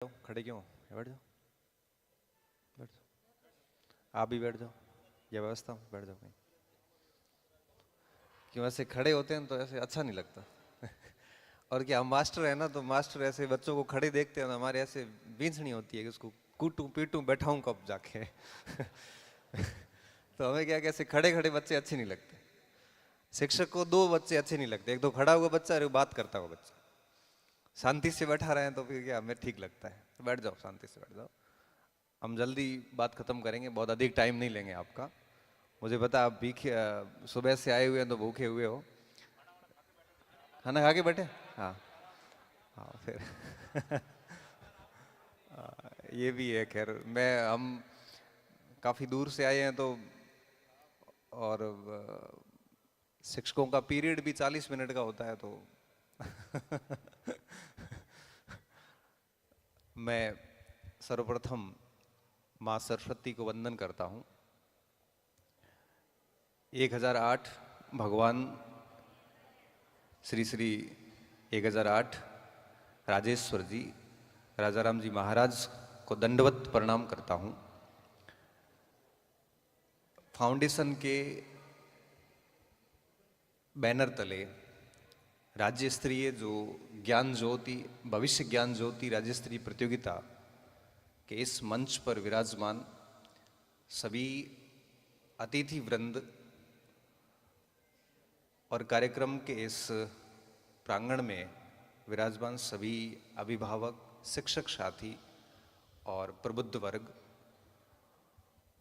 खड़े क्यों? बैठ जाओ, बैठ जाओ। आप भी बैठ जाओ, ये व्यवस्था, बैठ जाओ कहीं। क्यों ऐसे खड़े होते हैं तो ऐसे अच्छा नहीं लगता। और क्या, हम मास्टर है ना, तो मास्टर ऐसे बच्चों को खड़े देखते हैं ना, हमारे ऐसे बींसनी होती है कि उसको कूटूं पीटूं बैठाऊं कब जाके। तो हमें क्या, कैसे खड़े खड़े बच्चे अच्छे नहीं लगते। शिक्षक को दो बच्चे अच्छे नहीं लगते, एक तो खड़ा हुआ बच्चा और एक बात करता हुआ बच्चा। शांति से बैठा रहे हैं तो फिर क्या, हमें ठीक लगता है। तो बैठ जाओ, शांति से बैठ जाओ। हम जल्दी बात खत्म करेंगे, बहुत अधिक टाइम नहीं लेंगे आपका। मुझे पता आप भीखे, सुबह से आए हुए हैं तो भूखे हुए हो। खाना खा के बैठे? हाँ। हाँ फिर। ये भी है, खैर मैं हम काफ़ी दूर से आए हैं तो, और शिक्षकों का पीरियड भी 40 मिनट का होता है तो। मैं सर्वप्रथम माँ सरस्वती को वंदन करता हूँ। 1008 भगवान श्री श्री 1008 राजेश्वर जी, राजा राम जी महाराज को दंडवत प्रणाम करता हूँ। फाउंडेशन के बैनर तले राज्य स्तरीय जो ज्ञान ज्योति, भविष्य ज्ञान ज्योति राज्य स्तरीय प्रतियोगिता के इस मंच पर विराजमान सभी अतिथि वृंद और कार्यक्रम के इस प्रांगण में विराजमान सभी अभिभावक, शिक्षक साथी और प्रबुद्ध वर्ग,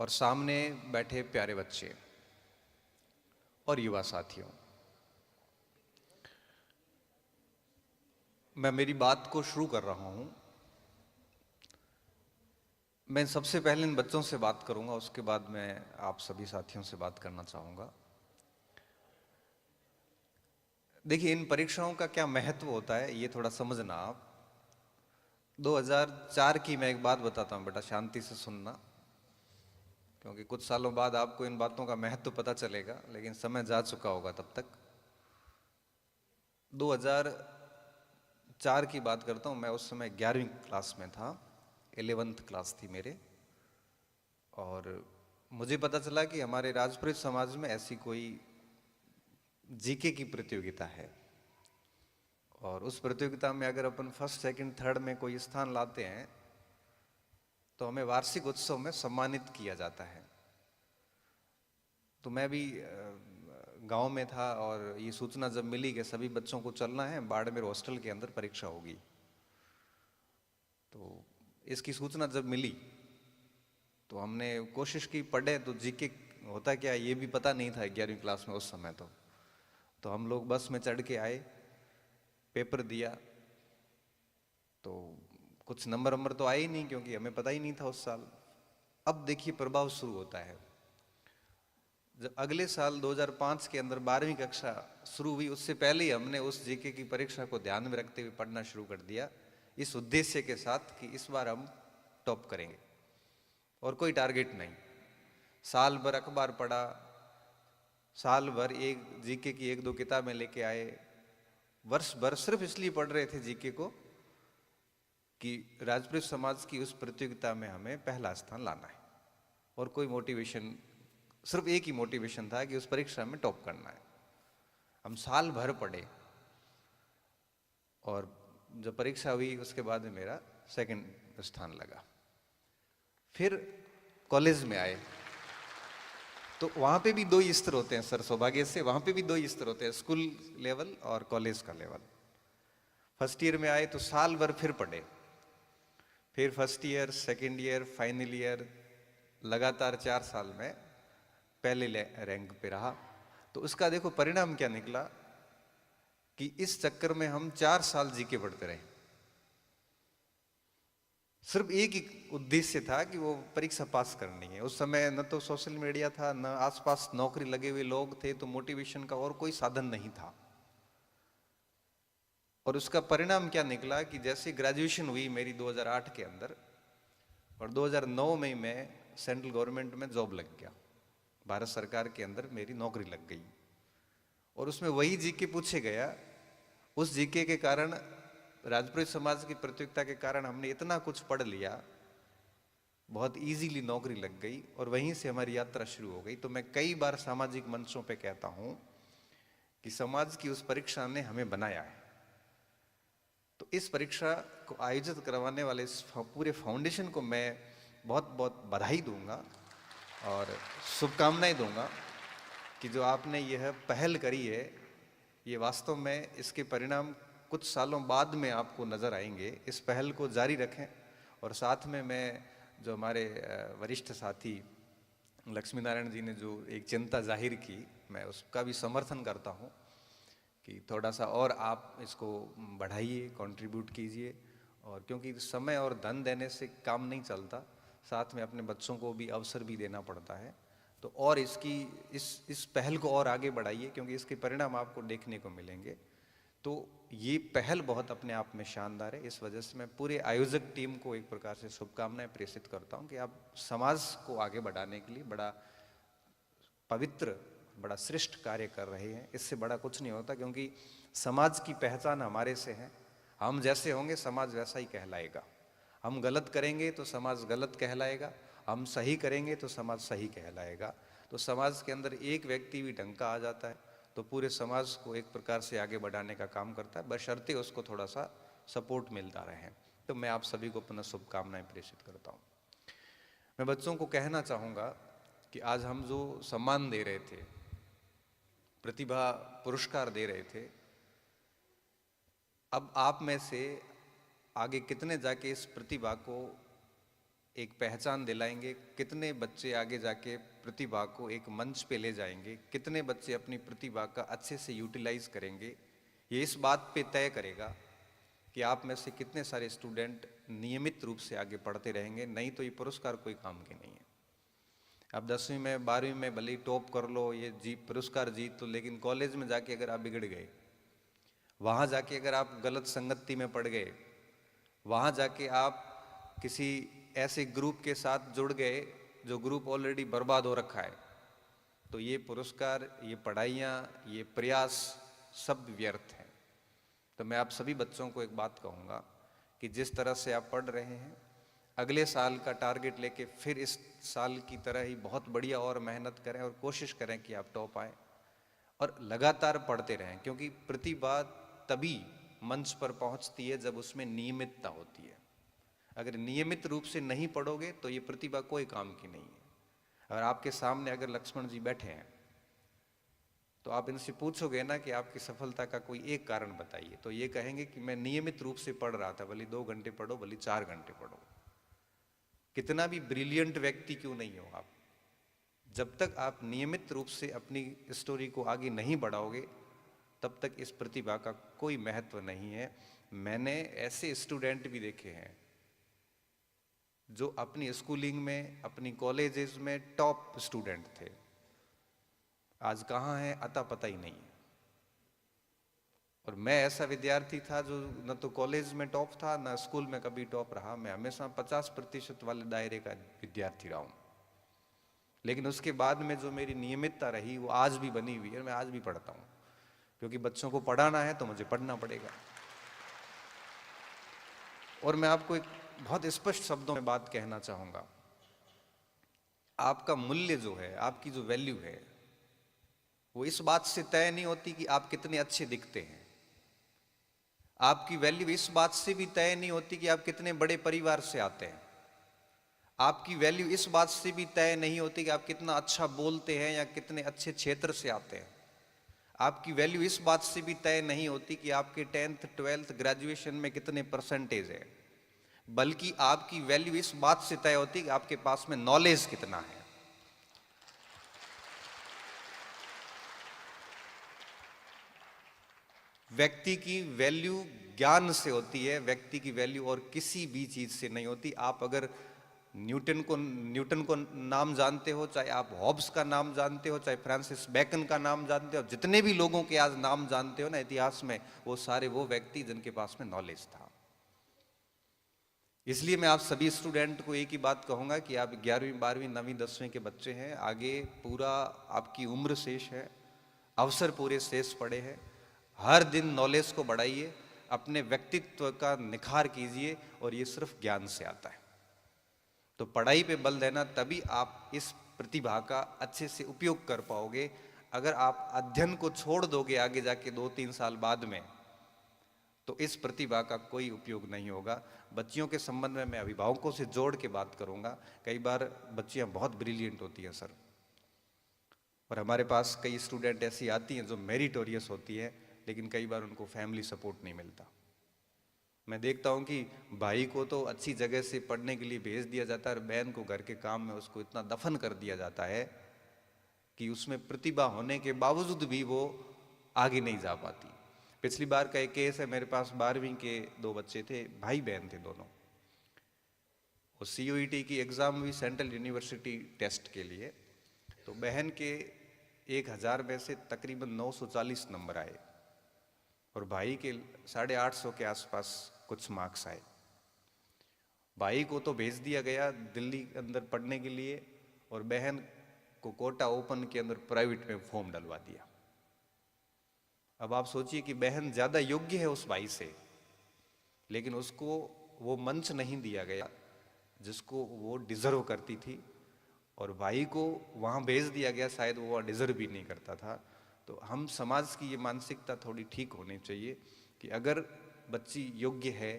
और सामने बैठे प्यारे बच्चे और युवा साथियों, मैं मेरी बात को शुरू कर रहा हूं। मैं सबसे पहले इन बच्चों से बात करूंगा, उसके बाद मैं आप सभी साथियों से बात करना चाहूंगा। देखिए, इन परीक्षाओं का क्या महत्व होता है ये थोड़ा समझना आप। 2004 की मैं एक बात बताता हूं, बेटा शांति से सुनना, क्योंकि कुछ सालों बाद आपको इन बातों का महत्व पता चलेगा, लेकिन समय जा चुका होगा तब तक। 2004 की बात करता हूँ, मैं उस समय 11वीं क्लास में था, 11th क्लास थी मेरे। और मुझे पता चला कि हमारे राजपुरोहित समाज में ऐसी कोई जीके की प्रतियोगिता है, और उस प्रतियोगिता में अगर अपन फर्स्ट सेकंड थर्ड में कोई स्थान लाते हैं तो हमें वार्षिक उत्सव में सम्मानित किया जाता है। तो मैं भी गांव में था, और ये सूचना जब मिली कि सभी बच्चों को चलना है, बाड़मेर हॉस्टल के अंदर परीक्षा होगी, तो इसकी सूचना जब मिली तो हमने कोशिश की पढ़े। तो जीके होता क्या ये भी पता नहीं था 11वीं क्लास में उस समय। तो हम लोग बस में चढ़ के आए, पेपर दिया, तो कुछ नंबर तो आए ही नहीं, क्योंकि हमें पता ही नहीं था उस साल। अब देखिए प्रभाव शुरू होता है। जब अगले साल 2005 के अंदर 12वीं कक्षा शुरू हुई, उससे पहले ही हमने उस जीके की परीक्षा को ध्यान में रखते हुए पढ़ना शुरू कर दिया, इस उद्देश्य के साथ कि इस बार हम टॉप करेंगे, और कोई टारगेट नहीं। साल भर अखबार पढ़ा, साल भर एक जीके की एक दो किताबें लेके आए, वर्ष भर सिर्फ इसलिए पढ़ रहे थे जीके को कि राजपूत समाज की उस प्रतियोगिता में हमें पहला स्थान लाना है। और कोई मोटिवेशन, सिर्फ एक ही मोटिवेशन था कि उस परीक्षा में टॉप करना है। हम साल भर पढ़े, और जब परीक्षा हुई उसके बाद में मेरा सेकंड स्थान लगा। फिर कॉलेज में आए तो वहां पे भी दो ही स्तर होते हैं सर, सौभाग्य से वहां पे भी दो ही स्तर होते हैं, स्कूल लेवल और कॉलेज का लेवल। फर्स्ट ईयर में आए तो साल भर फिर पढ़े, फिर first year, second year, final year, लगातार 4 साल में पहले रैंक पे रहा। तो उसका देखो परिणाम क्या निकला कि इस चक्कर में हम 4 साल जीके पढ़ते रहे। सिर्फ एक ही उद्देश्य था कि वो परीक्षा पास करनी है। उस समय न तो सोशल मीडिया था, न आसपास नौकरी लगे हुए लोग थे, तो मोटिवेशन का और कोई साधन नहीं था। और उसका परिणाम क्या निकला कि जैसे ग्रेजुएशन हुई मेरी 2008 के अंदर, और 2009 में मैं सेंट्रल गवर्नमेंट में जॉब लग गया, भारत सरकार के अंदर मेरी नौकरी लग गई। और उसमें वही जीके पूछे गया। उस जीके के कारण राजपुरोहित समाज की प्रतियोगिता के कारण हमने इतना कुछ पढ़ लिया, बहुत इजीली नौकरी लग गई और वहीं से हमारी यात्रा शुरू हो गई। तो मैं कई बार सामाजिक मंचों पे कहता हूं कि समाज की उस परीक्षा ने हमें बनाया है। तो इस परीक्षा को आयोजित करवाने वाले इस पूरे फाउंडेशन को मैं बहुत बहुत बधाई दूंगा और शुभकामनाएं दूंगा कि जो आपने यह पहल करी है, ये वास्तव में इसके परिणाम कुछ सालों बाद में आपको नज़र आएंगे। इस पहल को जारी रखें और साथ में मैं जो हमारे वरिष्ठ साथी लक्ष्मी नारायण जी ने जो एक चिंता जाहिर की, मैं उसका भी समर्थन करता हूँ कि थोड़ा सा और आप इसको बढ़ाइए, कंट्रीब्यूट कीजिए। और क्योंकि समय और धन देने से काम नहीं चलता, साथ में अपने बच्चों को भी अवसर भी देना पड़ता है। तो और इसकी इस पहल को और आगे बढ़ाइए, क्योंकि इसके परिणाम आपको देखने को मिलेंगे। तो ये पहल बहुत अपने आप में शानदार है। इस वजह से मैं पूरे आयोजक टीम को एक प्रकार से शुभकामनाएं प्रेषित करता हूं कि आप समाज को आगे बढ़ाने के लिए बड़ा पवित्र, बड़ा श्रेष्ठ कार्य कर रहे हैं। इससे बड़ा कुछ नहीं होता, क्योंकि समाज की पहचान हमारे से है। हम जैसे होंगे समाज वैसा ही कहलाएगा। हम गलत करेंगे तो समाज गलत कहलाएगा, हम सही करेंगे तो समाज सही कहलाएगा। तो समाज के अंदर एक व्यक्ति भी ढंग का आ जाता है तो पूरे समाज को एक प्रकार से आगे बढ़ाने का काम करता है, बशर्ते उसको थोड़ा सा सपोर्ट मिलता रहे। तो मैं आप सभी को पुनः शुभकामनाएं प्रेषित करता हूँ। मैं बच्चों को कहना चाहूँगा कि आज हम जो सम्मान दे रहे थे, प्रतिभा पुरस्कार दे रहे थे, अब आप में से आगे कितने जाके इस प्रतिभा को एक पहचान दिलाएंगे, कितने बच्चे आगे जाके प्रतिभा को एक मंच पे ले जाएंगे, कितने बच्चे अपनी प्रतिभा का अच्छे से यूटिलाइज करेंगे, ये इस बात पे तय करेगा कि आप में से कितने सारे स्टूडेंट नियमित रूप से आगे पढ़ते रहेंगे। नहीं तो ये पुरस्कार कोई काम के नहीं है। अब 10वीं में 12वीं में भले ही टॉप कर लो, ये पुरस्कार जीत लो, लेकिन कॉलेज में जाके अगर आप बिगड़ गए, वहाँ जाके अगर आप गलत संगति में पड़ गए, वहाँ जाके आप किसी ऐसे ग्रुप के साथ जुड़ गए जो ग्रुप ऑलरेडी बर्बाद हो रखा है, तो ये पुरस्कार, ये पढ़ाइयाँ, ये प्रयास सब व्यर्थ हैं। तो मैं आप सभी बच्चों को एक बात कहूँगा कि जिस तरह से आप पढ़ रहे हैं, अगले साल का टारगेट लेके फिर इस साल की तरह ही बहुत बढ़िया और मेहनत करें और कोशिश करें कि आप टॉप आए और लगातार पढ़ते रहें। क्योंकि प्रतिभा तभी मंच पर पहुंचती है जब उसमें नियमितता होती है। अगर नियमित रूप से नहीं पढ़ोगे तो ये प्रतिभा कोई काम की नहीं है। अगर आपके सामने अगर लक्ष्मण जी बैठे हैं तो आप इनसे पूछोगे ना कि आपकी सफलता का कोई एक कारण बताइए, तो ये कहेंगे कि मैं नियमित रूप से पढ़ रहा था। भले 2 घंटे पढ़ो, भले 4 घंटे पढ़ो, कितना भी ब्रिलियंट व्यक्ति क्यों नहीं हो आप, जब तक आप नियमित रूप से अपनी स्टोरी को आगे नहीं बढ़ाओगे तब तक इस प्रतिभा का कोई महत्व नहीं है। मैंने ऐसे स्टूडेंट भी देखे हैं जो अपनी स्कूलिंग में, अपनी कॉलेजेस में टॉप स्टूडेंट थे, आज कहाँ हैं अता पता ही नहीं है। और मैं ऐसा विद्यार्थी था जो न तो कॉलेज में टॉप था, न स्कूल में कभी टॉप रहा। मैं हमेशा 50% वाले दायरे का विद्यार्थी रहा हूँ। लेकिन उसके बाद में जो मेरी नियमितता रही वो आज भी बनी हुई है। मैं आज भी पढ़ता हूँ, क्योंकि बच्चों को पढ़ाना है तो मुझे पढ़ना पड़ेगा। और मैं आपको एक बहुत स्पष्ट शब्दों में बात कहना चाहूँगा, आपका मूल्य जो है, आपकी जो वैल्यू है, वो इस बात से तय नहीं होती कि आप कितने अच्छे दिखते हैं। आपकी वैल्यू इस बात से भी तय नहीं होती कि आप कितने बड़े परिवार से आते हैं। आपकी वैल्यू इस बात से भी तय नहीं होती कि आप कितना अच्छा बोलते हैं या कितने अच्छे क्षेत्र से आते हैं। आपकी वैल्यू इस बात से भी तय नहीं होती कि आपके 10th 12th ग्रेजुएशन में कितने परसेंटेज है, बल्कि आपकी वैल्यू इस बात से तय होती है कि आपके पास में नॉलेज कितना है। व्यक्ति की वैल्यू ज्ञान से होती है, व्यक्ति की वैल्यू और किसी भी चीज से नहीं होती। आप अगर न्यूटन को नाम जानते हो, चाहे आप हॉब्स का नाम जानते हो, चाहे फ्रांसिस बेकन का नाम जानते हो, जितने भी लोगों के आज नाम जानते हो ना इतिहास में, वो सारे वो व्यक्ति जिनके पास में नॉलेज था। इसलिए मैं आप सभी स्टूडेंट को एक ही बात कहूंगा कि आप 11वीं 12वीं 9वीं 10वीं के बच्चे हैं, आगे पूरा आपकी उम्र शेष है, अवसर पूरे शेष पड़े हैं। हर दिन नॉलेज को बढ़ाइए, अपने व्यक्तित्व का निखार कीजिए, और ये सिर्फ ज्ञान से आता है। तो पढ़ाई पे बल देना, तभी आप इस प्रतिभा का अच्छे से उपयोग कर पाओगे। अगर आप अध्ययन को छोड़ दोगे आगे जाके 2-3 साल बाद में, तो इस प्रतिभा का कोई उपयोग नहीं होगा। बच्चियों के संबंध में मैं अभिभावकों से जोड़ के बात करूंगा। कई बार बच्चियां बहुत ब्रिलियंट होती हैं सर, और हमारे पास कई स्टूडेंट ऐसी आती हैं जो मेरिटोरियस होती है, लेकिन कई बार उनको फैमिली सपोर्ट नहीं मिलता। मैं देखता हूं कि भाई को तो अच्छी जगह से पढ़ने के लिए भेज दिया जाता है, और बहन को घर के काम में उसको इतना दफन कर दिया जाता है कि उसमें प्रतिभा होने के बावजूद भी वो आगे नहीं जा पाती। पिछली बार का एक केस है मेरे पास, 12वीं के 2 बच्चे थे, भाई बहन थे दोनों। वो CUET की एग्ज़ाम हुई सेंट्रल यूनिवर्सिटी टेस्ट के लिए, तो बहन के 1000 में से तकरीबन 940 नंबर आए, और भाई के 850 के आसपास कुछ मार्क्स आए। भाई को तो भेज दिया गया दिल्ली के अंदर पढ़ने के लिए, और बहन को कोटा ओपन के अंदर प्राइवेट में फॉर्म डलवा दिया। अब आप सोचिए कि बहन ज़्यादा योग्य है उस भाई से, लेकिन उसको वो मंच नहीं दिया गया जिसको वो डिज़र्व करती थी, और भाई को वहाँ भेज दिया गया, शायद वो डिज़र्व भी नहीं करता था। तो हम समाज की ये मानसिकता थोड़ी ठीक होनी चाहिए कि अगर बच्ची योग्य है,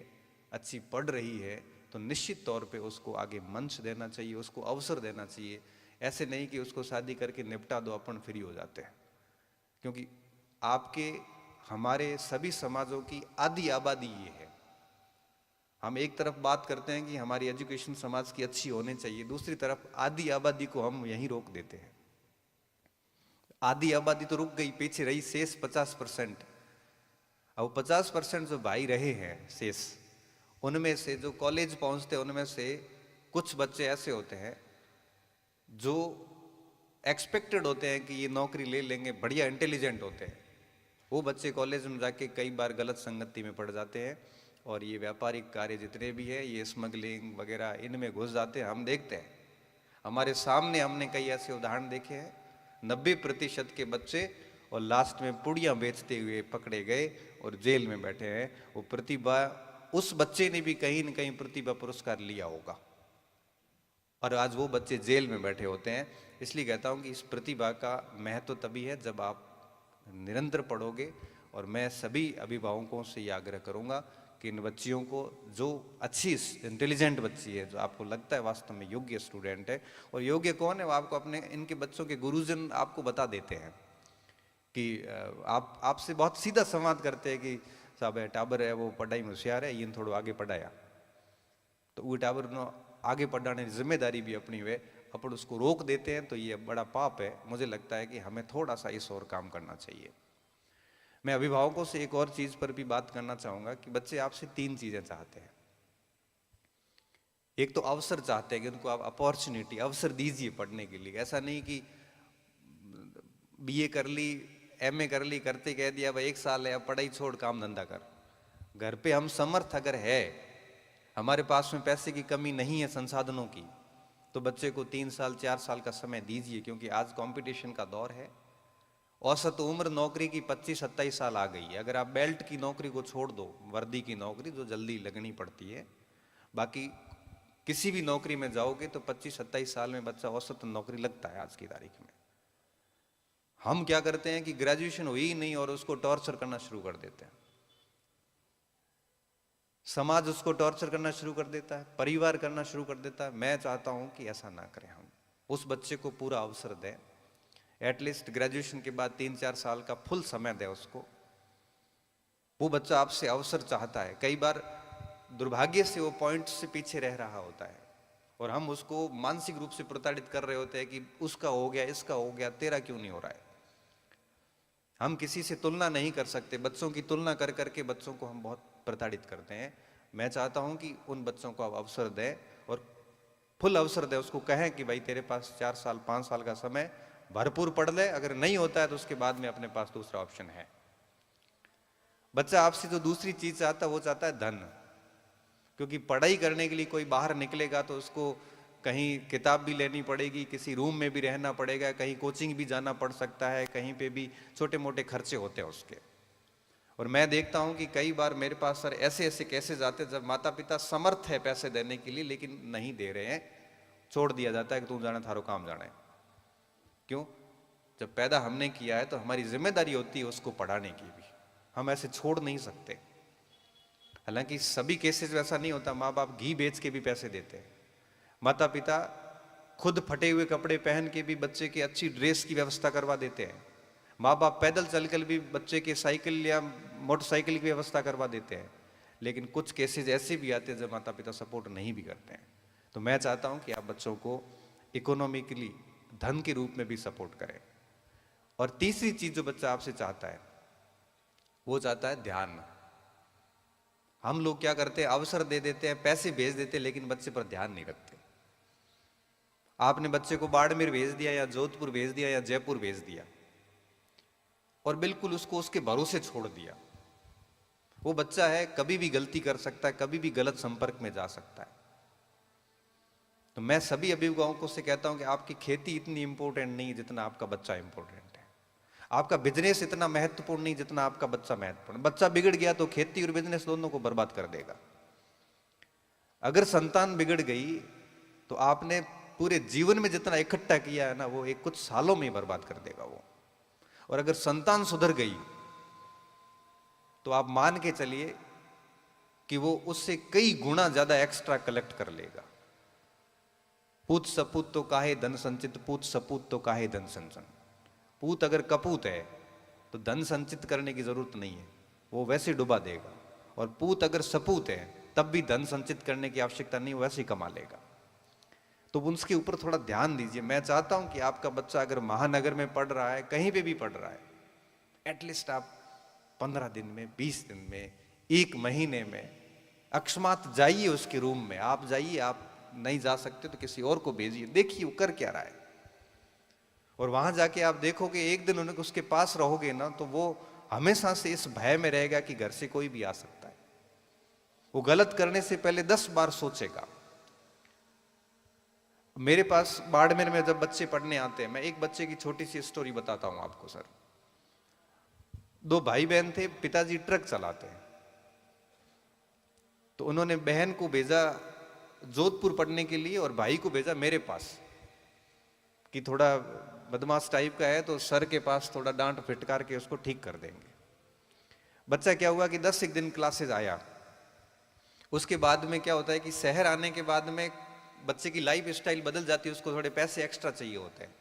अच्छी पढ़ रही है, तो निश्चित तौर पे उसको आगे मंच देना चाहिए, उसको अवसर देना चाहिए। ऐसे नहीं कि उसको शादी करके निपटा दो, अपन फ्री हो जाते हैं। क्योंकि आपके हमारे सभी समाजों की आधी आबादी ये है। हम एक तरफ बात करते हैं कि हमारी एजुकेशन समाज की अच्छी होनी चाहिए, दूसरी तरफ आधी आबादी को हम यहीं रोक देते हैं। आधी आबादी तो रुक गई, पीछे रही शेष 50%। अब 50% जो भाई रहे हैं शेष, उनमें से जो कॉलेज पहुंचते हैं, उनमें से कुछ बच्चे ऐसे होते हैं जो एक्सपेक्टेड होते हैं कि ये नौकरी ले लेंगे, बढ़िया इंटेलिजेंट होते हैं। वो बच्चे कॉलेज में जाके कई बार गलत संगति में पड़ जाते हैं, और ये व्यापारिक कार्य जितने भी है, ये स्मगलिंग वगैरह, इनमें घुस जाते हैं। हम देखते हैं, हमारे सामने हमने कई ऐसे उदाहरण देखे हैं। 90% के बच्चे और लास्ट में पुड़ियाँ बेचते हुए पकड़े गए और जेल में बैठे हैं। वो प्रतिभा, उस बच्चे ने भी कहीं न कहीं प्रतिभा पुरस्कार लिया होगा, और आज वो बच्चे जेल में बैठे होते हैं। इसलिए कहता हूँ कि इस प्रतिभा का महत्व तभी है जब आप निरंतर पढ़ोगे। और मैं सभी अभिभावकों से ये आग्रह करूँगा कि इन बच्चियों को, जो अच्छी इंटेलिजेंट बच्ची है, जो आपको लगता है वास्तव में योग्य स्टूडेंट है, और योग्य कौन है वो आपको अपने इनके बच्चों के गुरुजन आपको बता देते हैं कि आपसे बहुत सीधा संवाद करते हैं कि साहब टाबर है, वो पढ़ाई में होशियार है, इन थोड़ा आगे पढ़ाया, तो वो टाबर नो आगे पढ़ाने की जिम्मेदारी भी अपनी हुए, अपन उसको रोक देते हैं, तो ये बड़ा पाप है। मुझे लगता है कि हमें थोड़ा सा इस और काम करना चाहिए। मैं अभिभावकों से एक और चीज पर भी बात करना चाहूंगा कि बच्चे आपसे 3 चीजें चाहते हैं। एक तो अवसर चाहते हैं कि उनको आप अपॉर्चुनिटी, अवसर दीजिए पढ़ने के लिए। ऐसा नहीं कि BA कर ली, MA कर ली, करते कह दिया भाई 1 साल है, अब पढ़ाई छोड़, काम धंधा कर। घर पे हम समर्थ अगर है, हमारे पास में पैसे की कमी नहीं है, संसाधनों की, तो बच्चे को 3 साल 4 साल का समय दीजिए, क्योंकि आज कंपटीशन का दौर है। औसत उम्र नौकरी की 25-27 साल आ गई है। अगर आप बेल्ट की नौकरी को छोड़ दो, वर्दी की नौकरी जो जल्दी लगनी पड़ती है, बाकी किसी भी नौकरी में जाओगे तो 25-27 साल में बच्चा औसत नौकरी लगता है आज की तारीख में। हम क्या करते हैं कि ग्रेजुएशन हुई ही नहीं और उसको टॉर्चर करना शुरू कर देते हैं। समाज उसको टॉर्चर करना शुरू कर देता है, परिवार करना शुरू कर देता है। मैं चाहता हूं कि ऐसा ना करें, हम उस बच्चे को पूरा अवसर दें। एटलीस्ट ग्रेजुएशन के बाद 3-4 साल का फुल समय दें उसको। वो बच्चा आपसे अवसर चाहता है। कई बार दुर्भाग्य से वो पॉइंट से पीछे रह रहा होता है, और हम उसको मानसिक रूप से प्रताड़ित कर रहे होते हैं कि उसका हो गया, इसका हो गया, तेरा क्यों नहीं हो रहा है। हम किसी से तुलना नहीं कर सकते। बच्चों की तुलना कर करके बच्चों को हम बहुत प्रताड़ित करते हैं। मैं चाहता हूं कि उन बच्चों को आप अवसर दें, और फुल अवसर दें। उसको कहें कि भाई तेरे पास 4 साल 5 साल का समय, भरपूर पढ़ ले। अगर नहीं होता है तो उसके बाद में अपने पास दूसरा ऑप्शन है। बच्चा आपसे जो दूसरी चीज चाहता है वो चाहता है धन, क्योंकि पढ़ाई करने के लिए कोई बाहर निकलेगा तो उसको कहीं किताब भी लेनी पड़ेगी, किसी रूम में भी रहना पड़ेगा, कहीं कोचिंग भी जाना पड़ सकता है, कहीं पे भी छोटे मोटे खर्चे होते हैं उसके। और मैं देखता हूं कि कई बार मेरे पास सर ऐसे ऐसे केसेस आते जब माता पिता समर्थ है पैसे देने के लिए लेकिन नहीं दे रहे हैं, छोड़ दिया जाता है कि तू जाना, थारो काम जाना है। क्यों? जब पैदा हमने किया है तो हमारी जिम्मेदारी होती है उसको पढ़ाने की भी, हम ऐसे छोड़ नहीं सकते। हालांकि सभी केसेस वैसा नहीं होता, माँ बाप घी बेच के भी पैसे देते हैं, माता पिता खुद फटे हुए कपड़े पहन के भी बच्चे की अच्छी ड्रेस की व्यवस्था करवा देते हैं, माँ बाप पैदल चलकर भी बच्चे के साइकिल या मोटरसाइकिल की व्यवस्था करवा देते हैं। लेकिन कुछ केसेस ऐसे भी आते हैं जब माता पिता सपोर्ट नहीं भी करते हैं। तो मैं चाहता हूं कि आप बच्चों को इकोनॉमिकली, धन के रूप में भी सपोर्ट करें। और तीसरी चीज जो बच्चा आपसे चाहता है वो चाहता है ध्यान। हम लोग क्या करते हैं, अवसर दे देते हैं, पैसे भेज देते हैं, लेकिन बच्चे पर ध्यान नहीं रखते। आपने बच्चे को बाड़मेर भेज दिया या जोधपुर भेज दिया या जयपुर भेज दिया और बिल्कुल उसको उसके भरोसे छोड़ दिया। वो बच्चा है, कभी भी गलती कर सकता है, कभी भी गलत संपर्क में जा सकता है। तो मैं सभी अभिभावकों से कहता हूं कि आपकी खेती इतनी इंपॉर्टेंट नहीं जितना आपका बच्चा इंपॉर्टेंट है, आपका बिजनेस इतना महत्वपूर्ण नहीं जितना आपका बच्चा महत्वपूर्ण। बच्चा बिगड़ गया तो खेती और बिजनेस दोनों को बर्बाद कर देगा। अगर संतान बिगड़ गई तो आपने पूरे जीवन में जितना इकट्ठा किया है ना, वो एक कुछ सालों में बर्बाद कर देगा वो। और अगर संतान सुधर गई तो आप मान के चलिए कि वो उससे कई गुना ज्यादा एक्स्ट्रा कलेक्ट कर लेगा। पूत सपूत तो काहे धन संचित, पूत सपूत तो काहे धन संचन। पूत अगर कपूत है तो धन संचित करने की जरूरत नहीं है, वो वैसे डुबा देगा। और पूत अगर सपूत है तब भी धन संचित करने की आवश्यकता नहीं, वैसे ही कमा लेगा। तो उसके ऊपर थोड़ा ध्यान दीजिए। मैं चाहता हूं कि आपका बच्चा अगर महानगर में पढ़ रहा है, कहीं पे भी पढ़ रहा है, एटलीस्ट आप 15 दिन में, 20 दिन में, 1 महीने में अकस्मात जाइए उसके रूम में। आप जाइए, आप नहीं जा सकते तो किसी और को भेजिए, देखिए वो कर क्या रहा है। और वहां जाके आप देखोगे, एक दिन उन्हें उसके पास रहोगे ना, तो वो हमेशा से इस भय में रहेगा कि घर से कोई भी आ सकता है। वो गलत करने से पहले 10 बार सोचेगा। मेरे पास बाड़मेर में जब बच्चे पढ़ने आते हैं, मैं एक बच्चे की छोटी सी स्टोरी बताता हूं आपको सर। 2 भाई बहन थे, पिताजी ट्रक चलाते हैं। तो उन्होंने बहन को भेजा जोधपुर पढ़ने के लिए और भाई को भेजा मेरे पास, कि थोड़ा बदमाश टाइप का है तो सर के पास थोड़ा डांट फिटकार के उसको ठीक कर देंगे। बच्चा क्या हुआ कि 10 एक दिन क्लासेज आया। उसके बाद में क्या होता है कि शहर आने के बाद में बच्चे की लाइफ स्टाइल बदल जाती है, उसको थोड़े पैसे एक्स्ट्रा चाहिए होते हैं।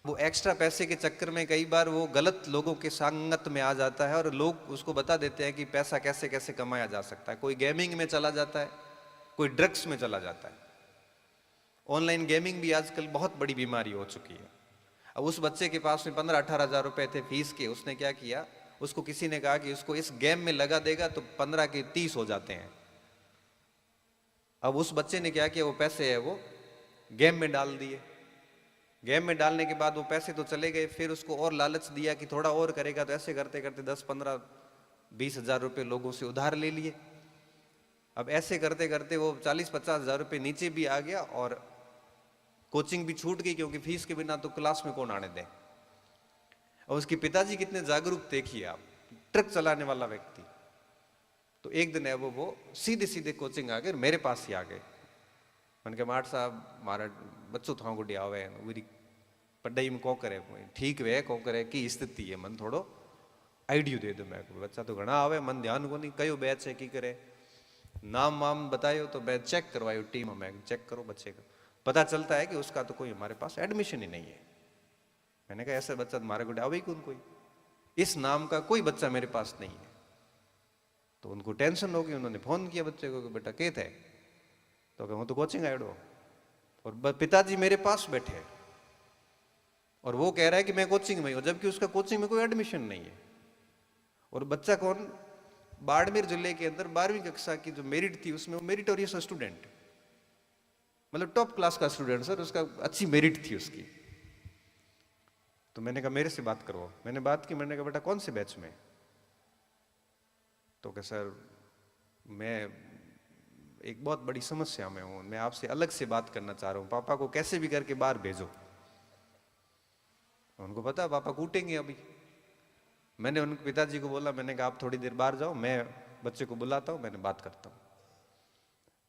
वो एक्स्ट्रा पैसे के चक्कर में कई बार वो गलत लोगों के संगत में आ जाता है और लोग उसको बता देते हैं कि पैसा कैसे कैसे कमाया जा सकता है। कोई गेमिंग में चला जाता है, कोई ड्रग्स में चला जाता है। ऑनलाइन गेमिंग भी आजकल बहुत बड़ी बीमारी हो चुकी है। अब उस बच्चे के पास में 15-18 हजार रुपए थे फीस के। उसने क्या किया, उसको किसी ने कहा कि उसको इस गेम में लगा देगा तो 15 के 30 हो जाते हैं। अब उस बच्चे ने क्या किया, वो पैसे है वो गेम में डाल दिए। गेम में डालने के बाद वो पैसे तो चले गए, फिर उसको और लालच दिया कि थोड़ा और करेगा, तो ऐसे करते करते 10-15-20 हजार रुपए लोगों से उधार ले लिए। अब ऐसे करते करते वो 40-50 हजार रुपए नीचे भी आ गया और कोचिंग भी छूट गई, क्योंकि फीस के बिना तो क्लास में कौन आने दे। और उसके पिताजी कितने जागरूक देखिए आप, ट्रक चलाने वाला व्यक्ति। तो एक दिन है वो सीधे सीधे कोचिंग आ गए, मेरे पास ही आ गए। मैंने कहा माठ साहब मारा बच्चों था गुडी आवे उरी पढ़ाई में को करे ठीक वे को करे की स्थिति है, मन थोड़ो आइडियो दे दो। मैं बच्चा तो घना आवे, मन ध्यान को नहीं कयो बैच है की करे, नाम वाम बतायो तो मैं चेक करवायो टीम में, चेक करो बच्चे का। पता चलता है कि उसका तो कोई हमारे पास एडमिशन ही नहीं है। मैंने कहा ऐसा बच्चा तुम्हारे गुडे आवे कौन, कोई इस नाम का कोई बच्चा मेरे पास नहीं है। तो उनको टेंशन हो गई, उन्होंने फोन किया बच्चे को कि बेटा के थे, तो कहूँ तो कोचिंग आयो। और पिताजी मेरे पास बैठे और वो कह रहा है कि मैं कोचिंग में हूं, जबकि उसका कोचिंग में कोई एडमिशन नहीं है। और बच्चा कौन, बाड़मेर जिले के अंदर 12वीं कक्षा की जो मेरिट थी उसमें वो मेरिटोरियस स्टूडेंट, मतलब टॉप क्लास का स्टूडेंट सर, उसका अच्छी मेरिट थी उसकी। तो मैंने कहा मेरे से बात करो। मैंने बात की, मैंने कहा बेटा कौन से बैच में, तो कहा सर मैं एक बहुत बड़ी समस्या में हूं, मैं आपसे अलग से बात करना चाह रहा हूं, पापा को कैसे भी करके बाहर भेजो। उनको पता पापा कूटेंगे अभी। मैंने उनके पिताजी को बोला, मैंने कहा आप थोड़ी देर बाहर जाओ, मैं बच्चे को बुलाता हूँ, मैंने बात करता हूँ।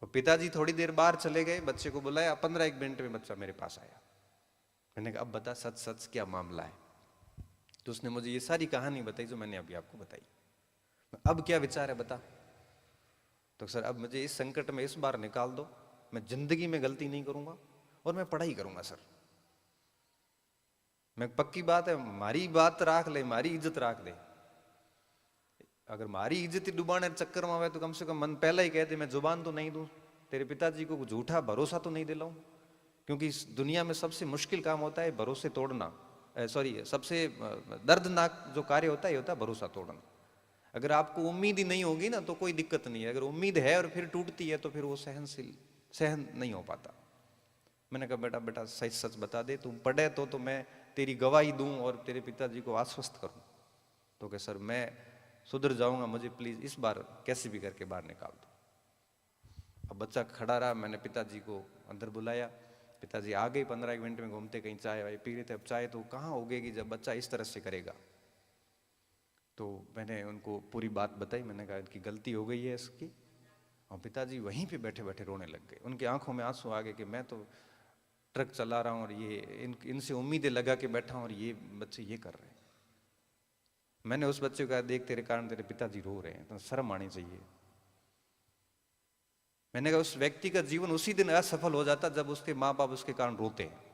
और पिताजी थोड़ी देर बाहर चले गए, बच्चे को बुलाया, 15-1 मिनट में बच्चा मेरे पास आया। मैंने कहा अब बता सच सच क्या मामला है। तो उसने मुझे ये सारी कहानी बताई जो मैंने अभी आपको बताई। अब क्या विचार है बता। तो सर अब मुझे इस संकट में इस बार निकाल दो, मैं जिंदगी में गलती नहीं करूंगा और मैं पढ़ाई करूंगा सर। मैं पक्की बात है, मारी बात राख ले, मारी इज्जत राख दे। अगर मारी इज्जत ही डुबाने चक्कर में आवे तो कम से कम मन पहला ही कहते मैं जुबान तो नहीं दूं, तेरे पिताजी को झूठा भरोसा तो नहीं दिलाऊं। क्योंकि इस दुनिया में सबसे मुश्किल काम होता है भरोसे तोड़ना, सॉरी सबसे दर्दनाक जो कार्य होता है ये होता है भरोसा तोड़ना। अगर आपको उम्मीद ही नहीं होगी ना तो कोई दिक्कत नहीं है, अगर उम्मीद है और फिर टूटती है तो फिर वो सहन नहीं हो पाता। मैंने कहा बेटा बेटा सच सच बता दे, तुम पढ़े तो मैं तेरी गवाही दूं और तेरे पिताजी को आश्वस्त करूं। तो कह सर मैं सुधर जाऊंगा, मुझे प्लीज इस बार कैसे भी करके बाहर निकाल दो। अब बच्चा खड़ा रहा, मैंने पिताजी को अंदर बुलाया, पिताजी आ गए 15-1 मिनट में घूमते, कहीं चाय वाय पी रहे थे। अब चाय तो कहाँ होगी जब बच्चा इस तरह से करेगा। तो मैंने उनको पूरी बात बताई, मैंने कहा इनकी गलती हो गई है इसकी। और पिताजी वहीं पे बैठे बैठे रोने लग गए, उनकी आंखों में आंसू आ गए कि मैं तो ट्रक चला रहा हूँ और ये इनसे उम्मीदें लगा के बैठा हूँ और ये बच्चे ये कर रहे हैं। मैंने उस बच्चे को कहा देख तेरे कारण तेरे पिताजी रो रहे हैं, तो शर्म आनी चाहिए। मैंने कहा उस व्यक्ति का जीवन उसी दिन असफल हो जाता जब उसके माँ बाप उसके कारण रोते हैं।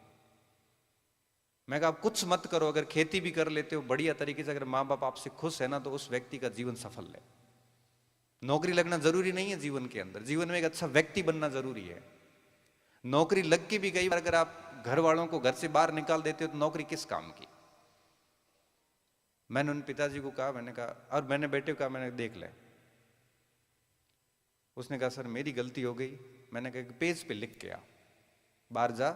मैं कहा आप कुछ मत करो, अगर खेती भी कर लेते हो बढ़िया तरीके से, अगर माँ बाप आपसे खुश है ना तो उस व्यक्ति का जीवन सफल है। नौकरी लगना जरूरी नहीं है जीवन के अंदर, जीवन में एक अच्छा व्यक्ति बनना जरूरी है। नौकरी लग के भी कई बार अगर आप घर वालों को घर से बाहर निकाल देते हो तो नौकरी किस काम की। मैंने उन पिताजी को कहा, मैंने कहा, और मैंने बेटे को कहा, मैंने देख ले। उसने कहा सर मेरी गलती हो गई। मैंने कहा एक पेज पे लिख के आ, बाहर जा,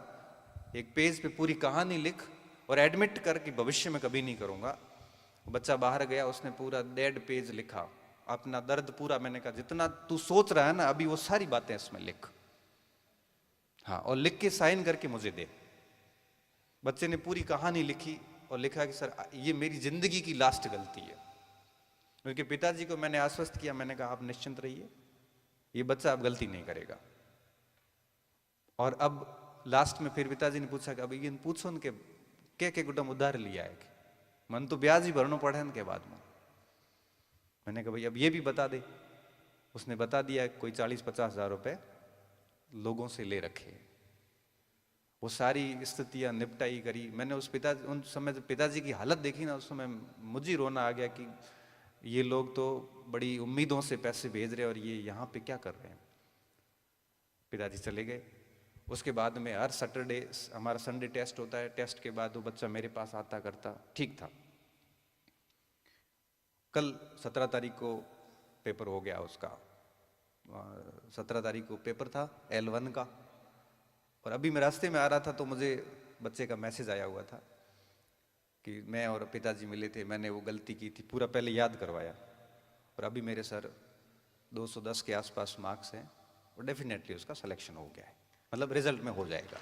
एक पेज पे पूरी कहानी लिख और एडमिट कर कि भविष्य में कभी नहीं करूंगा। बच्चा बाहर गया, उसने पूरा 1.5 पेज लिखा, अपना दर्द पूरा। मैंने कहा जितना तू सोच रहा है ना अभी वो सारी बातें इसमें लिख, हाँ, और लिख के साइन करके मुझे दे। बच्चे ने पूरी कहानी लिखी और लिखा कि सर ये मेरी जिंदगी की लास्ट गलती है। उनके पिताजी को मैंने आश्वस्त किया, मैंने कहा आप निश्चिंत रहिए, ये बच्चा अब गलती नहीं करेगा। और अब लास्ट में फिर पिताजी ने पूछा कि अब ये पूछो उनके के गुटम उधार लिया है कि मन तो ब्याज ही भरना पड़े उनके बाद में। मैंने कहा भाई अब ये भी बता दे। उसने बता दिया कोई 40-50 हजार रुपए लोगों से ले रखे। वो सारी स्थितियां निपटाई करी। मैंने उन समय पिताजी की हालत देखी ना, उस समय मुझे रोना आ गया कि ये लोग तो बड़ी उम्मीदों से पैसे भेज रहे और ये यहाँ पे क्या कर रहे हैं। पिताजी चले गए। उसके बाद में हर सैटरडे हमारा संडे टेस्ट होता है, टेस्ट के बाद वो बच्चा मेरे पास आता करता, ठीक था। कल 17 तारीख को पेपर हो गया उसका, 17 तारीख को पेपर था L1 का। और अभी मैं रास्ते में आ रहा था तो मुझे बच्चे का मैसेज आया हुआ था कि मैं और पिताजी मिले थे, मैंने वो गलती की थी, पूरा पहले याद करवाया। और अभी मेरे सर 210 के आसपास मार्क्स हैं और डेफिनेटली उसका सिलेक्शन हो गया है, मतलब रिजल्ट में हो जाएगा।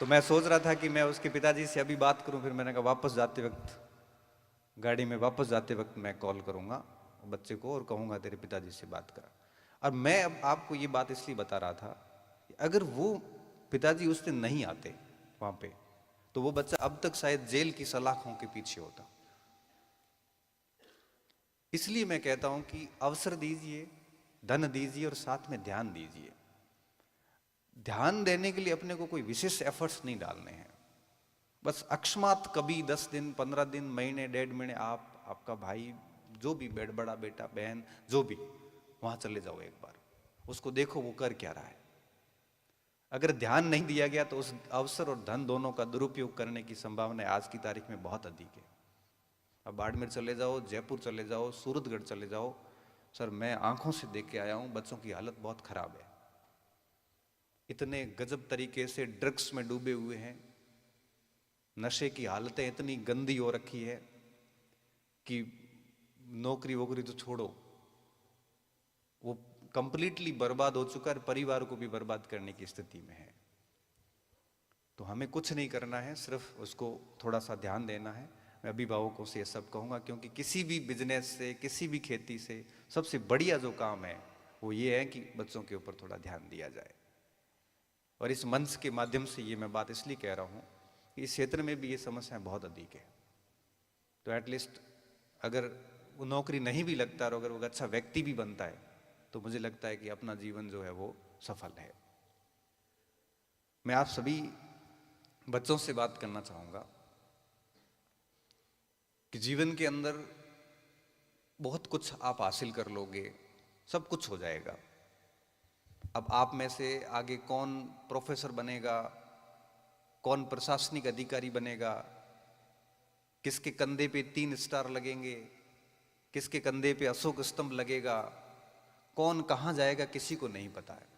तो मैं सोच रहा था कि मैं उसके पिताजी से अभी बात करूं, फिर मैंने कहा वापस जाते वक्त, गाड़ी में वापस जाते वक्त मैं कॉल करूंगा बच्चे को और कहूंगा तेरे पिताजी से बात करा। और मैं अब आपको ये बात इसलिए बता रहा था, अगर वो पिताजी उस दिन नहीं आते वहां पे तो वो बच्चा अब तक शायद जेल की सलाखों के पीछे होता। इसलिए मैं कहता हूं कि अवसर दीजिए, धन दीजिए और साथ में ध्यान दीजिए। ध्यान देने के लिए अपने को कोई विशेष एफर्ट्स नहीं डालने हैं, बस अकस्मात कभी 10 दिन 15 दिन महीने 1.5 महीने आप, आपका भाई, जो भी बड़ा बेटा बहन जो भी, वहां चले जाओ एक बार, उसको देखो वो कर क्या रहा है। अगर ध्यान नहीं दिया गया तो उस अवसर और धन दोनों का दुरुपयोग करने की संभावना आज की तारीख में बहुत अधिक है। अब बाड़मेर चले जाओ, जयपुर चले जाओ, सूरतगढ़ चले जाओ, सर मैं आंखों से देख के आया हूं, बच्चों की हालत बहुत खराब है। इतने गजब तरीके से ड्रग्स में डूबे हुए हैं, नशे की हालतें इतनी गंदी हो रखी है कि नौकरी वोकरी तो छोड़ो, वो कंप्लीटली बर्बाद हो चुका है, परिवार को भी बर्बाद करने की स्थिति में है। तो हमें कुछ नहीं करना है, सिर्फ उसको थोड़ा सा ध्यान देना है, मैं अभिभावकों से ये सब कहूँगा, क्योंकि किसी भी बिजनेस से, किसी भी खेती से सबसे बढ़िया जो काम है वो ये है कि बच्चों के ऊपर थोड़ा ध्यान दिया जाए। और इस मंच के माध्यम से ये मैं बात इसलिए कह रहा हूँ कि इस क्षेत्र में भी ये समस्याएं बहुत अधिक है। तो एटलीस्ट अगर वो नौकरी नहीं भी लगता और अगर वो अच्छा व्यक्ति भी बनता है तो मुझे लगता है कि अपना जीवन जो है वो सफल है। मैं आप सभी बच्चों से बात करना चाहूँगा कि जीवन के अंदर बहुत कुछ आप हासिल कर लोगे, सब कुछ हो जाएगा। अब आप में से आगे कौन प्रोफेसर बनेगा, कौन प्रशासनिक अधिकारी बनेगा, किसके कंधे पे 3 स्टार लगेंगे, किसके कंधे पे अशोक स्तंभ लगेगा, कौन कहां जाएगा, किसी को नहीं पता है।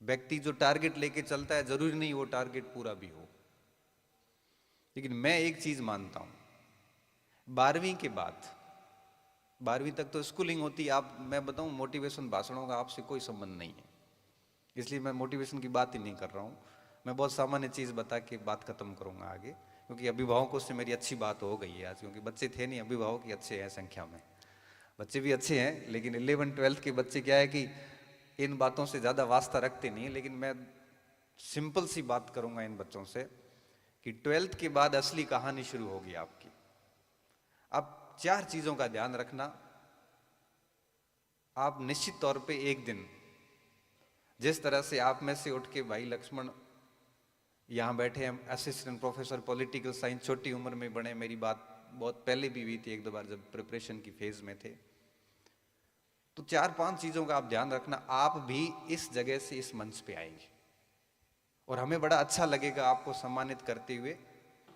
व्यक्ति जो टारगेट लेके चलता है जरूरी नहीं वो टारगेट पूरा भी हो। लेकिन मैं एक चीज मानता हूं, 12वीं के बाद, 12वीं तक तो स्कूलिंग होती है। आप, मैं बताऊं, मोटिवेशन भाषणों का आपसे कोई संबंध नहीं है, इसलिए मैं मोटिवेशन की बात ही नहीं कर रहा हूं। मैं बहुत सामान्य चीज बता के बात खत्म करूंगा आगे, क्योंकि अभिभावकों से मेरी अच्छी बात हो गई है आज, क्योंकि बच्चे थे नहीं, अभिभावक ही अच्छे हैं संख्या में। बच्चे भी अच्छे हैं लेकिन 11-12 के बच्चे क्या है कि इन बातों से ज़्यादा वास्ता रखते नहीं। लेकिन मैं सिंपल सी बात करूंगा इन बच्चों से कि 12th के बाद असली कहानी शुरू होगी आपकी। अब 4 चीज़ों का ध्यान रखना। आप निश्चित तौर पे एक दिन, जिस तरह से आप में से उठ के भाई लक्ष्मण यहाँ बैठे हैं, असिस्टेंट प्रोफेसर पॉलिटिकल साइंस, छोटी उम्र में बने, मेरी बात बहुत पहले भी हुई थी 1-2 बार जब प्रिपरेशन की फेज में थे। तो 4-5 चीजों का आप ध्यान रखना। आप भी इस जगह से इस मंच पे आएंगे और हमें बड़ा अच्छा लगेगा आपको सम्मानित करते हुए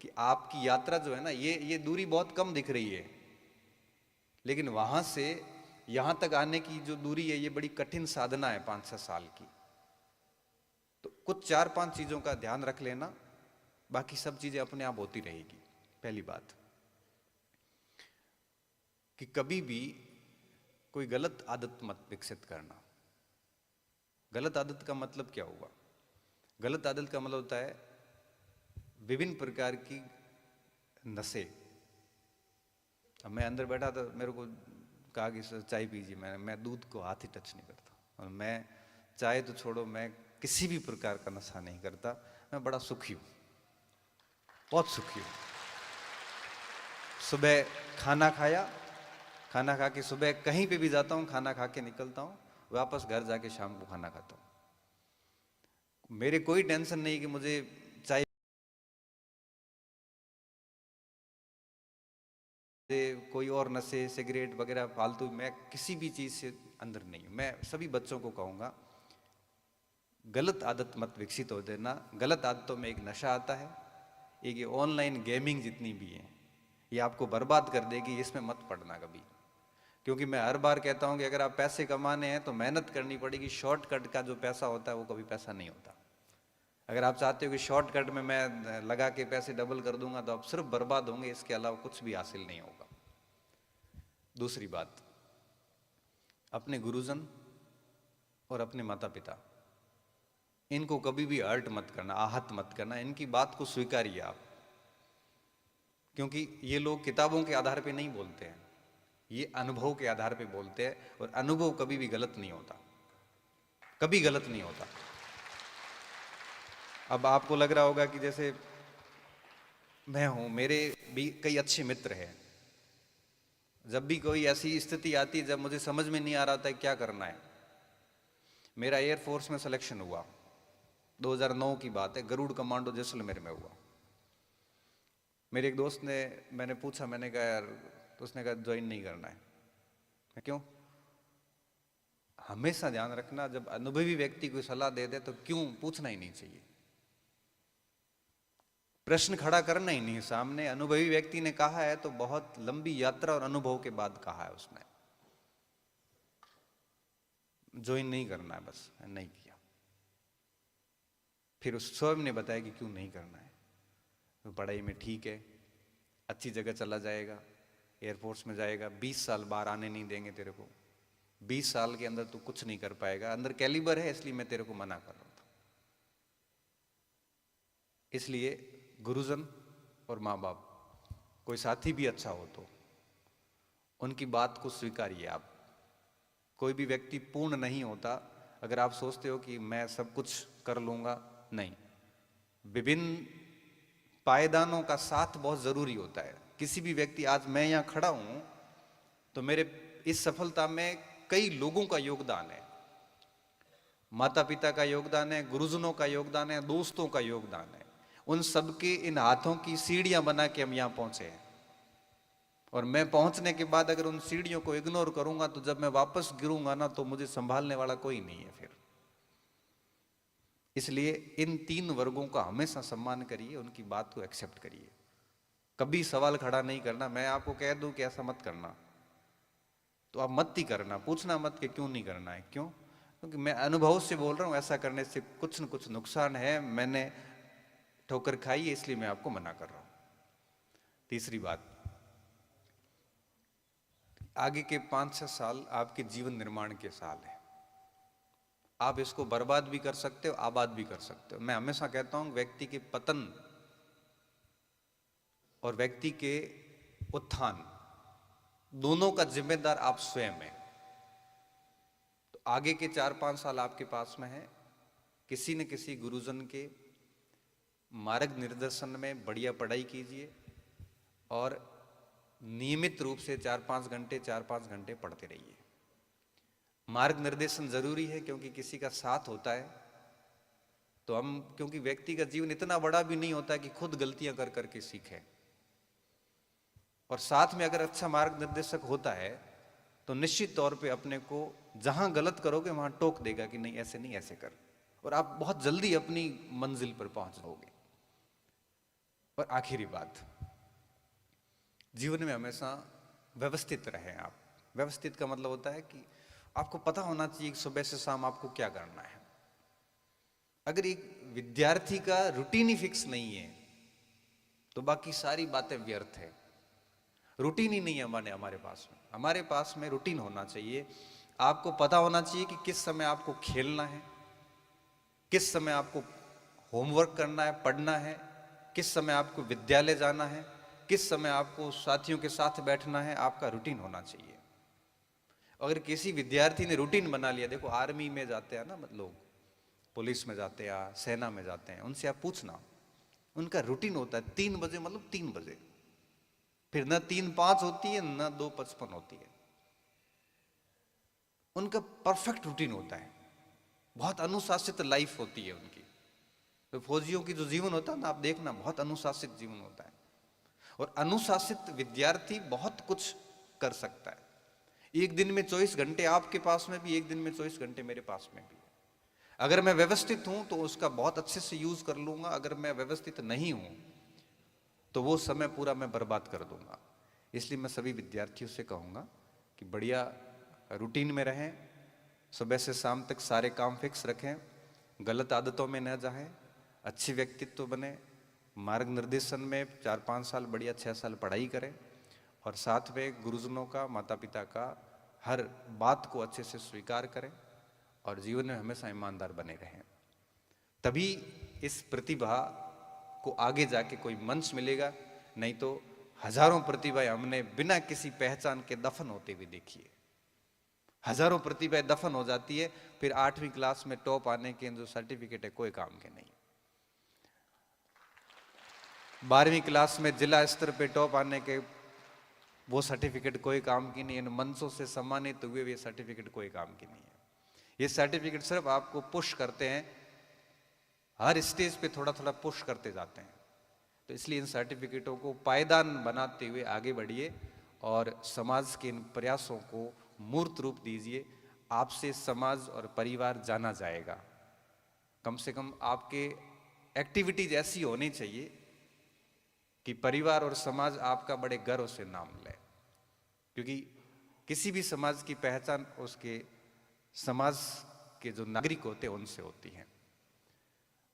कि आपकी यात्रा जो है ना, ये दूरी बहुत कम दिख रही है, लेकिन वहां से यहां तक आने की जो दूरी है ये बड़ी कठिन साधना है 5-6 साल की। तो कुछ 4-5 चीजों का ध्यान रख लेना, बाकी सब चीजें अपने आप होती रहेगी। पहली बात कि कभी भी कोई गलत आदत मत विकसित करना। गलत आदत का मतलब क्या हुआ? गलत आदत का मतलब होता है विभिन्न प्रकार की नशे। अब मैं अंदर बैठा था, मेरे को कहा कि सर चाय पीजिए, मैं दूध को हाथ ही टच नहीं करता, और मैं चाय तो छोड़ो, मैं किसी भी प्रकार का नशा नहीं करता। मैं बड़ा सुखी हूँ, बहुत सुखी हूँ। सुबह खाना खाया, खाना खा के सुबह कहीं पे भी जाता हूँ, खाना खा के निकलता हूँ, वापस घर जाके शाम को खाना खाता हूँ। मेरे कोई टेंशन नहीं कि मुझे चाय, कोई और नशे, सिगरेट वगैरह फालतू, मैं किसी भी चीज से अंदर नहीं हूँ। मैं सभी बच्चों को कहूँगा गलत आदत मत विकसित हो देना। गलत आदतों में एक नशा आता है, एक ये ऑनलाइन गेमिंग जितनी भी है ये आपको बर्बाद कर देगी, इसमें मत पड़ना कभी। क्योंकि मैं हर बार कहता हूं कि अगर आप पैसे कमाने हैं तो मेहनत करनी पड़ेगी। शॉर्टकट का जो पैसा होता है वो कभी पैसा नहीं होता। अगर आप चाहते हो कि शॉर्टकट में मैं लगा के पैसे डबल कर दूंगा तो आप सिर्फ बर्बाद होंगे, इसके अलावा कुछ भी हासिल नहीं होगा। दूसरी बात, अपने गुरुजन और अपने माता पिता, इनको कभी भी हर्ट मत करना, आहत मत करना। इनकी बात को स्वीकारिए आप, क्योंकि ये लोग किताबों के आधार पे नहीं बोलते हैं, ये अनुभव के आधार पे बोलते हैं, और अनुभव कभी भी गलत नहीं होता, कभी गलत नहीं होता। अब आपको लग रहा होगा कि जैसे मैं हूं, मेरे भी कई अच्छे मित्र हैं। जब भी कोई ऐसी स्थिति आती है जब मुझे समझ में नहीं आ रहा था क्या करना है, मेरा एयरफोर्स में सिलेक्शन हुआ, 2009 की बात है, गरुड़ कमांडो जैसलमेर में हुआ। मेरे एक दोस्त ने, मैंने पूछा, मैंने कहा यार, तो उसने कहा ज्वाइन नहीं करना है। मैं क्यों? हमेशा ध्यान रखना, जब अनुभवी व्यक्ति कोई सलाह दे दे तो क्यों पूछना ही नहीं चाहिए, प्रश्न खड़ा करना ही नहीं। सामने अनुभवी व्यक्ति ने कहा है तो बहुत लंबी यात्रा और अनुभव के बाद कहा है उसने, ज्वाइन नहीं करना है, बस नहीं किया। फिर उस स्वयं ने बताया कि क्यों नहीं करना है। तो पढ़ाई में ठीक है, अच्छी जगह चला जाएगा, एयरफोर्स में जाएगा, 20 साल बाहर आने नहीं देंगे तेरे को, 20 साल के अंदर तू कुछ नहीं कर पाएगा, अंदर कैलिबर है, इसलिए मैं तेरे को मना कर रहा था। इसलिए गुरुजन और माँ बाप, कोई साथी भी अच्छा हो तो उनकी बात को स्वीकारिए आप। कोई भी व्यक्ति पूर्ण नहीं होता। अगर आप सोचते हो कि मैं सब कुछ कर लूंगा, नहीं। विभिन्न पायदानों का साथ बहुत जरूरी होता है। किसी भी व्यक्ति, आज मैं यहां खड़ा हूं तो मेरे इस सफलता में कई लोगों का योगदान है। माता पिता का योगदान है, गुरुजनों का योगदान है, दोस्तों का योगदान है। उन सबके इन हाथों की सीढ़ियां बना के हम यहां पहुंचे हैं। और मैं पहुंचने के बाद अगर उन सीढ़ियों को इग्नोर करूंगा तो जब मैं वापस गिरूंगा ना, तो मुझे संभालने वाला कोई नहीं है फिर। इसलिए इन 3 वर्गों का हमेशा सम्मान करिए, उनकी बात को एक्सेप्ट करिए। कभी सवाल खड़ा नहीं करना। मैं आपको कह दूं कि ऐसा मत करना, तो आप मत ही करना। पूछना मत कि क्यों नहीं करना है। क्यों? क्योंकि मैं अनुभव से बोल रहा हूं, ऐसा करने से कुछ न कुछ नुकसान है। मैंने ठोकर खाई है, इसलिए मैं आपको मना कर रहा हूं। तीसरी बात, आगे के 5-6 साल आपके जीवन निर्माण के साल है। आप इसको बर्बाद भी कर सकते हो, आबाद भी कर सकते हो। मैं हमेशा कहता हूं, व्यक्ति के पतन और व्यक्ति के उत्थान दोनों का जिम्मेदार आप स्वयं हैं। तो आगे के 4-5 साल आपके पास में है। किसी न किसी गुरुजन के मार्ग निर्देशन में बढ़िया पढ़ाई कीजिए और नियमित रूप से 4-5 घंटे पढ़ते रहिए। मार्ग निर्देशन जरूरी है, क्योंकि किसी का साथ होता है तो हम, क्योंकि व्यक्ति का जीवन इतना बड़ा भी नहीं होता कि खुद गलतियां कर करके सीखे। और साथ में अगर अच्छा मार्ग निर्देशक होता है तो निश्चित तौर पे अपने को जहां गलत करोगे वहां टोक देगा कि नहीं, ऐसे नहीं, ऐसे कर। और आप बहुत जल्दी अपनी मंजिल पर पहुंच जाओगे। और आखिरी बात, जीवन में हमेशा व्यवस्थित रहें आप। व्यवस्थित का मतलब होता है कि आपको पता होना चाहिए कि सुबह से शाम आपको क्या करना है। अगर एक विद्यार्थी का रूटीन ही फिक्स नहीं है तो बाकी सारी बातें व्यर्थ है। रूटीन ही नहीं है हमारे पास में। हमारे पास में रूटीन होना चाहिए। आपको पता होना चाहिए कि किस समय आपको खेलना है, किस समय आपको होमवर्क करना है, पढ़ना है, किस समय आपको विद्यालय जाना है, किस समय आपको साथियों के साथ बैठना है। आपका रूटीन होना चाहिए। अगर किसी विद्यार्थी ने रूटीन बना लिया, देखो आर्मी में जाते हैं ना लोग, पुलिस में जाते हैं, सेना में जाते हैं, उनसे आप पूछना, उनका रूटीन होता है 3 बजे मतलब 3 बजे, फिर न 3:05 होती है न 2:55 होती है। उनका परफेक्ट रूटीन होता है। बहुत अनुशासित लाइफ होती है उनकी। तो फौजियों की जो जीवन होता है ना, आप देखना, बहुत अनुशासित जीवन होता है। और अनुशासित विद्यार्थी बहुत कुछ कर सकता है। एक दिन में 24 घंटे आपके पास में भी, एक दिन में 24 घंटे मेरे पास में भी। अगर मैं व्यवस्थित हूं तो उसका बहुत अच्छे से यूज कर लूंगा। अगर मैं व्यवस्थित नहीं हूं तो वो समय पूरा मैं बर्बाद कर दूंगा। इसलिए मैं सभी विद्यार्थियों से कहूंगा कि बढ़िया रूटीन में रहें, सुबह से शाम तक सारे काम फिक्स रखें, गलत आदतों में न जाएं, अच्छे व्यक्तित्व बने, मार्ग निर्देशन में 4-5 साल बढ़िया 6 साल पढ़ाई करें और साथ में गुरुजनों का, माता पिता का हर बात को अच्छे से स्वीकार करें और जीवन में हमेशा ईमानदार बने रहें। तभी इस प्रतिभा को आगे जाके कोई मंच मिलेगा। नहीं तो हजारों प्रतिभाएं हमने बिना किसी पहचान के दफन होते हुए देखी है। हजारों प्रतिभाएं दफन हो जाती है, फिर 8वीं क्लास में टॉप आने के जो सर्टिफिकेट है कोई काम के नहीं। 12वीं क्लास में जिला स्तर पे टॉप आने के वो सर्टिफिकेट कोई काम की नहीं है। मंचों से सम्मानित हुए ये सर्टिफिकेट कोई काम की नहीं है। ये सर्टिफिकेट सिर्फ आपको पुश करते हैं, हर स्टेज पे थोड़ा थोड़ा पुश करते जाते हैं। तो इसलिए इन सर्टिफिकेटों को पायदान बनाते हुए आगे बढ़िए और समाज के इन प्रयासों को मूर्त रूप दीजिए। आपसे समाज और परिवार जाना जाएगा। कम से कम आपके एक्टिविटीज ऐसी होनी चाहिए कि परिवार और समाज आपका बड़े गर्व से नाम ले। क्योंकि किसी भी समाज की पहचान उसके समाज के जो नागरिक होते हैं उनसे होती है।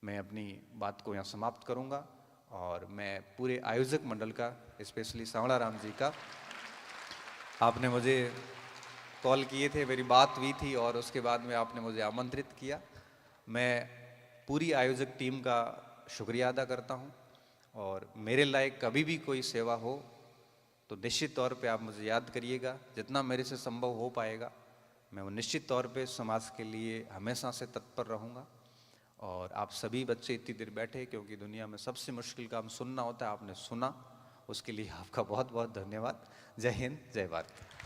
मैं अपनी बात को यहाँ समाप्त करूँगा और मैं पूरे आयोजक मंडल का, स्पेशली सांवला राम जी का, आपने मुझे कॉल किए थे, मेरी बात हुई थी और उसके बाद में आपने मुझे आमंत्रित किया। मैं पूरी आयोजक टीम का शुक्रिया अदा करता हूँ और मेरे लायक कभी भी कोई सेवा हो तो निश्चित तौर पे आप मुझे याद करिएगा, जितना मेरे से संभव हो पाएगा मैं वो निश्चित तौर पे समाज के लिए हमेशा से तत्पर रहूँगा। और आप सभी बच्चे इतनी देर बैठे, क्योंकि दुनिया में सबसे मुश्किल काम सुनना होता है, आपने सुना, उसके लिए आपका बहुत बहुत धन्यवाद। जय हिंद, जय भारत।